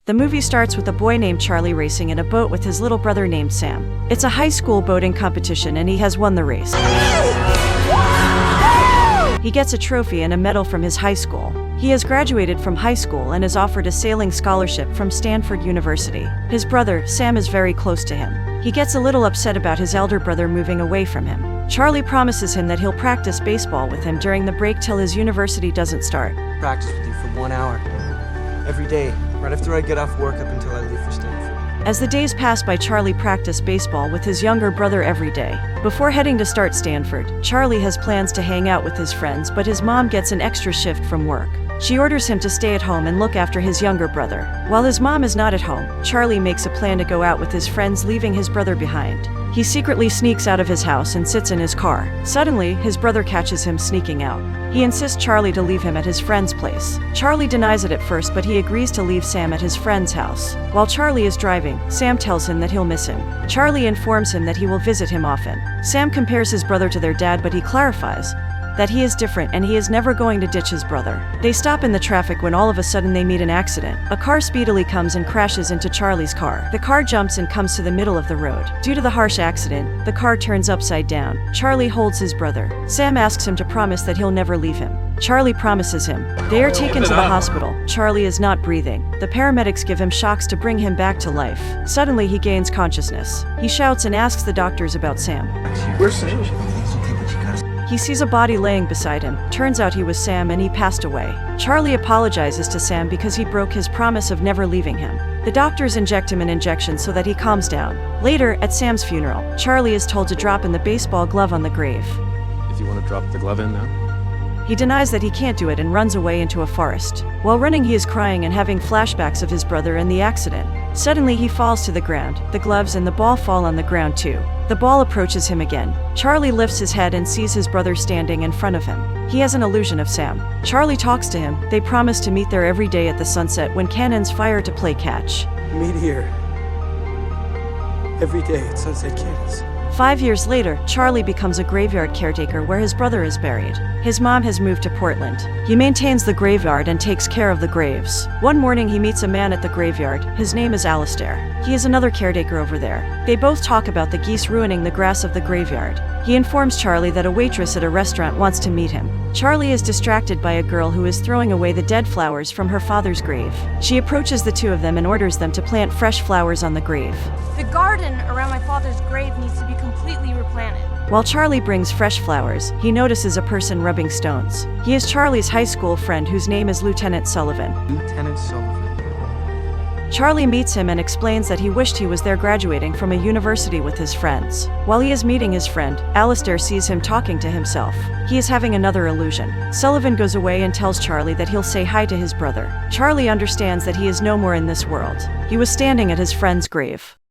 The movie starts with a boy named Charlie racing in a boat with his little brother named Sam. It's a high school boating competition and he has won the race. He gets a trophy and a medal from his high school. He has graduated from high school and is offered a sailing scholarship from Stanford University. His brother, Sam, is very close to him. He gets a little upset about his elder brother moving away from him. Charlie promises him that he'll practice baseball with him during the break till his university doesn't start. Practice with you for 1 hour. Every day, right after I get off work up until I leave for Stanford. As the days pass by, Charlie practices baseball with his younger brother every day. Before heading to start Stanford, Charlie has plans to hang out with his friends, but his mom gets an extra shift from work. She orders him to stay at home and look after his younger brother. While his mom is not at home, Charlie makes a plan to go out with his friends, leaving his brother behind. He secretly sneaks out of his house and sits in his car. Suddenly, his brother catches him sneaking out. He insists Charlie to leave him at his friend's place. Charlie denies it at first, but he agrees to leave Sam at his friend's house. While Charlie is driving, Sam tells him that he'll miss him. Charlie informs him that he will visit him often. Sam compares his brother to their dad, but he clarifies that he is different and he is never going to ditch his brother. They stop in the traffic when all of a sudden they meet an accident. A car speedily comes and crashes into Charlie's car. The car jumps and comes to the middle of the road. Due to the harsh accident, the car turns upside down. Charlie holds his brother. Sam asks him to promise that he'll never leave him. Charlie promises him. They are taken to the hospital. Charlie is not breathing. The paramedics give him shocks to bring him back to life. Suddenly he gains consciousness. He shouts and asks the doctors about Sam. Where's Sam? He sees a body laying beside him. Turns out he was Sam and he passed away. Charlie apologizes to Sam because he broke his promise of never leaving him. The doctors inject him an injection so that he calms down. Later, at Sam's funeral, Charlie is told to drop in the baseball glove on the grave. If you want to drop the glove in now. He denies that he can't do it and runs away into a forest. While running, he is crying and having flashbacks of his brother and the accident. Suddenly, he falls to the ground. The gloves and the ball fall on the ground too. The ball approaches him again. Charlie lifts his head and sees his brother standing in front of him. He has an illusion of Sam. Charlie talks to him. They promise to meet there every day at the sunset when cannons fire to play catch. Meet here. Every day at Sunset Cannons. 5 years later, Charlie becomes a graveyard caretaker where his brother is buried. His mom has moved to Portland. He maintains the graveyard and takes care of the graves. One morning he meets a man at the graveyard. His name is Alistair. He is another caretaker over there. They both talk about the geese ruining the grass of the graveyard. He informs Charlie that a waitress at a restaurant wants to meet him. Charlie is distracted by a girl who is throwing away the dead flowers from her father's grave. She approaches the two of them and orders them to plant fresh flowers on the grave. The garden around my father's grave needs to be completely replanted. While Charlie brings fresh flowers, he notices a person rubbing stones. He is Charlie's high school friend whose name is Lieutenant Sullivan. Lieutenant Sullivan. Charlie meets him and explains that he wished he was there graduating from a university with his friends. While he is meeting his friend, Alistair sees him talking to himself. He is having another illusion. Sullivan goes away and tells Charlie that he'll say hi to his brother. Charlie understands that he is no more in this world. He was standing at his friend's grave.